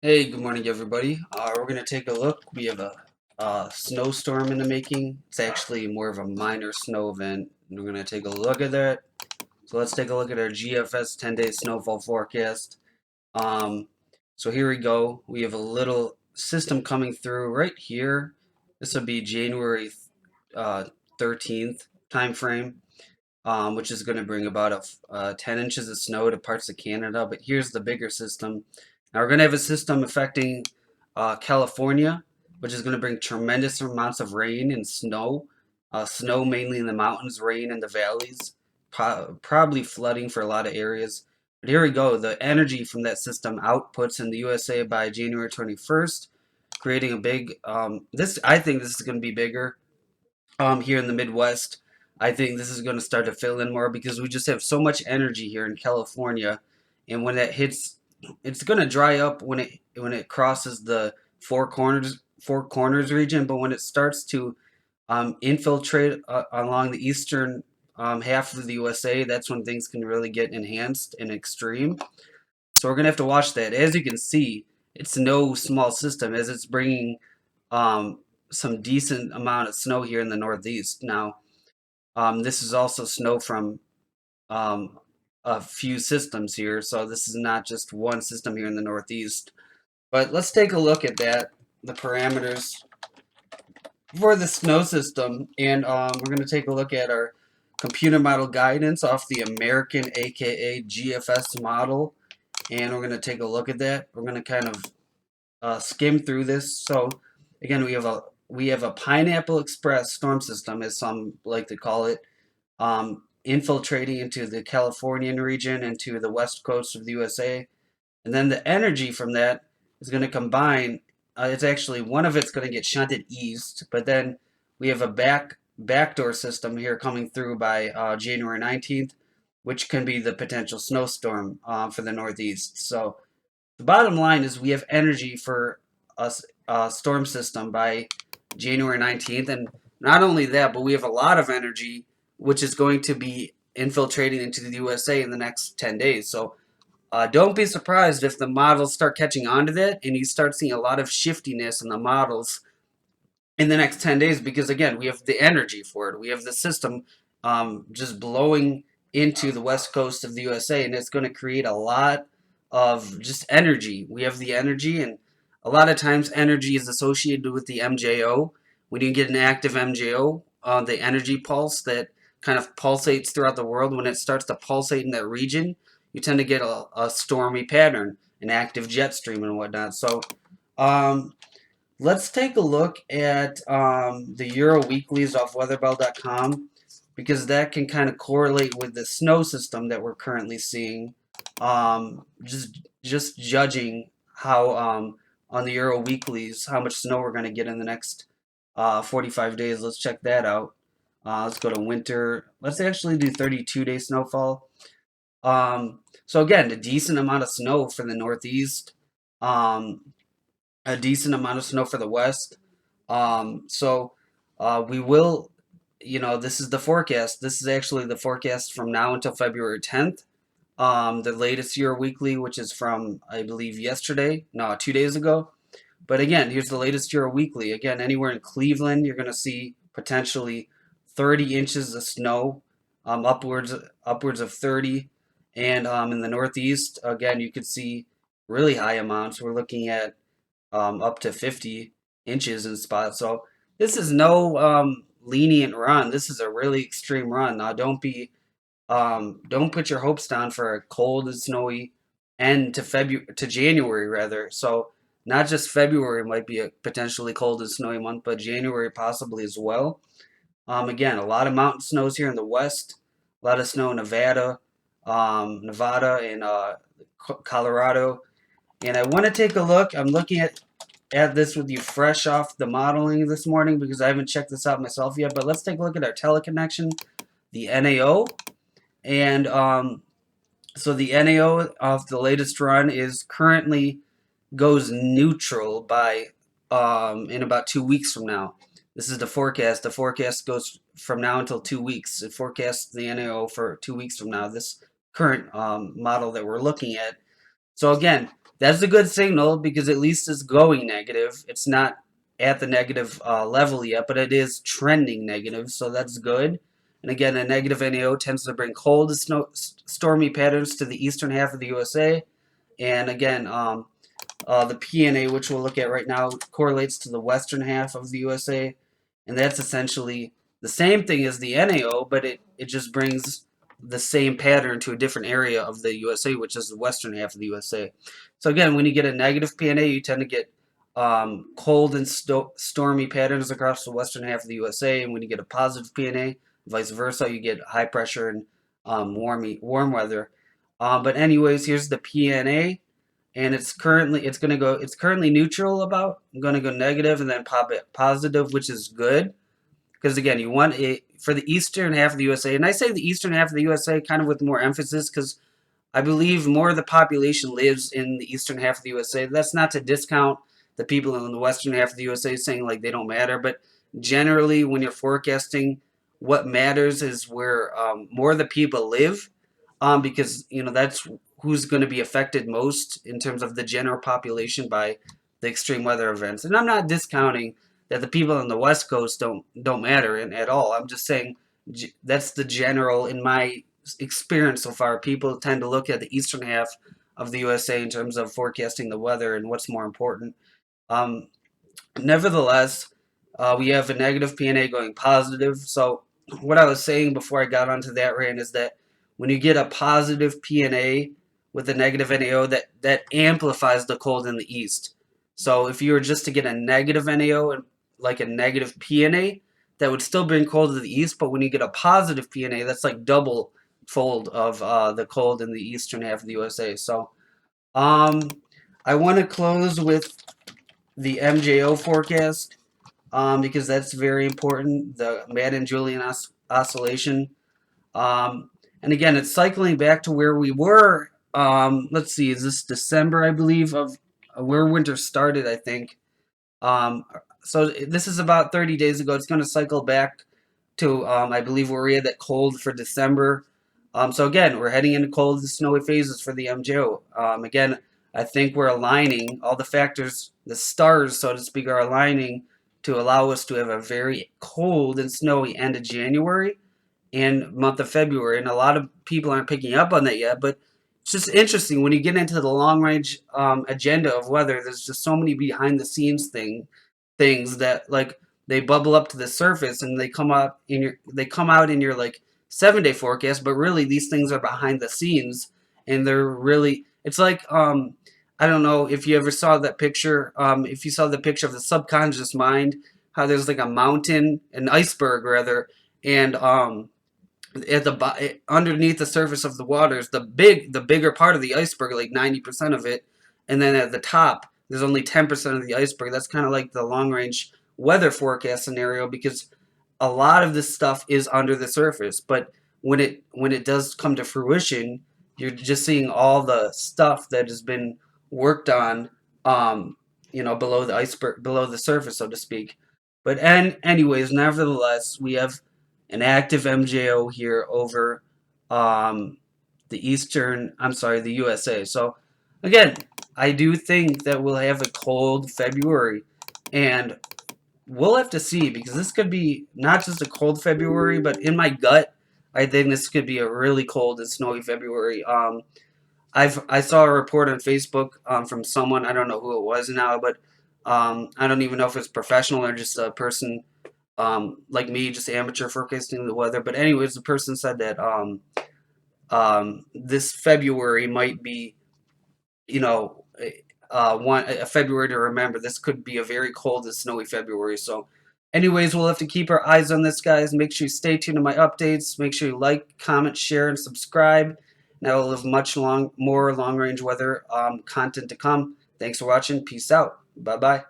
Hey, good morning, everybody. We're going to take a look. We have a snowstorm in the making. It's actually more of a minor snow event. And we're going to take a look at that. So let's take a look at our GFS 10-day snowfall forecast. Um, so here we go. We have a little system coming through right here. This will be January 13th time frame, which is going to bring about 10 inches of snow to parts of Canada. But here's the bigger system. Now we're going to have a system affecting California, which is going to bring tremendous amounts of rain and snow. Snow mainly in the mountains, rain in the valleys, probably flooding for a lot of areas. But here we go. The energy from that system outputs in the USA by January 21st, creating a big. I think this is going to be bigger here in the Midwest. I think this is going to start to fill in more because we just have so much energy here in California, and when that hits, it's going to dry up when it crosses the four corners region. But when it starts to infiltrate along the eastern half of the USA, that's when things can really get enhanced and extreme. So we're gonna have to watch that. As you can see, it's no small system as it's bringing um, some decent amount of snow here in the Northeast. Now, this is also snow from um, a few systems here, so this is not just one system here in the Northeast. But let's take a look at that, the parameters for the snow system, and we're going to take a look at our computer model guidance off the American, aka GFS model, and we're going to take a look at that. We're going to kind of skim through this. So again, we have a Pineapple Express storm system, as some like to call it, infiltrating into the Californian region and to the west coast of the USA. And then the energy from that is going to combine. It's actually one of it's going to get shunted east, but then we have a backdoor system here coming through by January 19th, which can be the potential snowstorm for the Northeast. So the bottom line is we have energy for a storm system by January 19th, and not only that, but we have a lot of energy which is going to be infiltrating into the USA in the next 10 days. So don't be surprised if the models start catching on to that and you start seeing a lot of shiftiness in the models in the next 10 days because, again, we have the energy for it. We have the system just blowing into the west coast of the USA, and it's going to create a lot of just energy. We have the energy, and a lot of times energy is associated with the MJO. When you get an active MJO, the energy pulse that kind of pulsates throughout the world, when it starts to pulsate in that region, you tend to get a stormy pattern, an active jet stream and whatnot. So, um, let's take a look at the Euro Weeklies off weatherbell.com because that can kind of correlate with the snow system that we're currently seeing. Just judging how on the Euro Weeklies how much snow we're going to get in the next 45 days. Let's check that out. Let's go to winter. Let's actually do 32-day snowfall. So again, a decent amount of snow for the Northeast. Um, a decent amount of snow for the west. We will, this is the forecast. This is actually the forecast from now until February 10th. The latest Euro Weekly, which is from, I believe, yesterday, no, 2 days ago. But again, here's the latest Euro Weekly. Again, anywhere in Cleveland, you're going to see potentially 30 inches of snow, upwards of 30. And in the Northeast, again, you could see really high amounts. We're looking at up to 50 inches in spots. So this is no lenient run. This is a really extreme run. Now don't put your hopes down for a cold and snowy end to January rather. So not just February might be a potentially cold and snowy month, but January possibly as well. Again, a lot of mountain snows here in the west, a lot of snow in Nevada and Colorado. And I want to take a look. I'm looking at this with you fresh off the modeling this morning because I haven't checked this out myself yet. But let's take a look at our teleconnection, the NAO. And so the NAO of the latest run is currently goes neutral by in about 2 weeks from now. This is the forecast. The forecast goes from now until 2 weeks. It forecasts the NAO for 2 weeks from now. This current model that we're looking at. So again, that's a good signal because at least it's going negative. It's not at the negative level yet, but it is trending negative, so that's good. And again, a negative NAO tends to bring cold and stormy patterns to the eastern half of the USA. And again, the PNA, which we'll look at right now, correlates to the western half of the USA, and that's essentially the same thing as the NAO, but it just brings the same pattern to a different area of the USA, which is the western half of the USA. So again, when you get a negative PNA, you tend to get cold and stormy patterns across the western half of the USA, and when you get a positive PNA, vice versa, you get high pressure and warm weather. But anyways, here's the PNA, and it's currently neutral about. I'm gonna go negative and then pop it positive, which is good because again, you want it for the eastern half of the USA, and I say the eastern half of the USA kind of with more emphasis because I believe more of the population lives in the eastern half of the USA. That's not to discount the people in the western half of the USA saying like they don't matter, but generally when you're forecasting, what matters is where more of the people live, because that's who's going to be affected most in terms of the general population by the extreme weather events. And I'm not discounting that the people on the West Coast don't matter at all. I'm just saying that's the general in my experience so far. People tend to look at the eastern half of the USA in terms of forecasting the weather and what's more important. Um, Nevertheless, we have a negative PNA going positive. So what I was saying before I got onto that rant is that when you get a positive PNA with a negative NAO, that amplifies the cold in the east. So if you were just to get a negative NAO and like a negative PNA, that would still bring cold to the east. But when you get a positive PNA, that's like double fold of the cold in the eastern half of the USA. So um, I want to close with the MJO forecast, because that's very important. The Madden-Julian oscillation. And again, it's cycling back to where we were. Let's see, is this December, I believe, of where winter started, I think. So this is about 30 days ago. It's going to cycle back to, I believe, where we had that cold for December. So again, we're heading into cold and snowy phases for the MJO. Again, I think we're aligning all the factors, the stars, so to speak, are aligning to allow us to have a very cold and snowy end of January and month of February. And a lot of people aren't picking up on that yet, but it's just interesting when you get into the long range agenda of weather. There's just so many behind the scenes things that like they bubble up to the surface and they come out in your like 7-day forecast, but really these things are behind the scenes, and they're really it's like I don't know if you ever saw that picture, if you saw the picture of the subconscious mind, how there's like a mountain, an iceberg rather, and at the underneath the surface of the waters, the bigger part of the iceberg, like 90% of it, and then at the top there's only 10% of the iceberg. That's kind of like the long range weather forecast scenario because a lot of this stuff is under the surface, but when it does come to fruition, you're just seeing all the stuff that has been worked on, below the iceberg, below the surface, so to speak. But anyways, nevertheless, we have an active MJO here over the USA. So again, I do think that we'll have a cold February, and we'll have to see because this could be not just a cold February, but in my gut, I think this could be a really cold and snowy February. I saw a report on Facebook from someone, I don't know who it was now, but I don't even know if it's professional or just a person like me, just amateur forecasting the weather. But anyways, the person said that this February might be, a February to remember. This could be a very cold and snowy February. So, anyways, we'll have to keep our eyes on this, guys. Make sure you stay tuned to my updates. Make sure you like, comment, share, and subscribe. And I will have much more long range weather content to come. Thanks for watching. Peace out. Bye bye.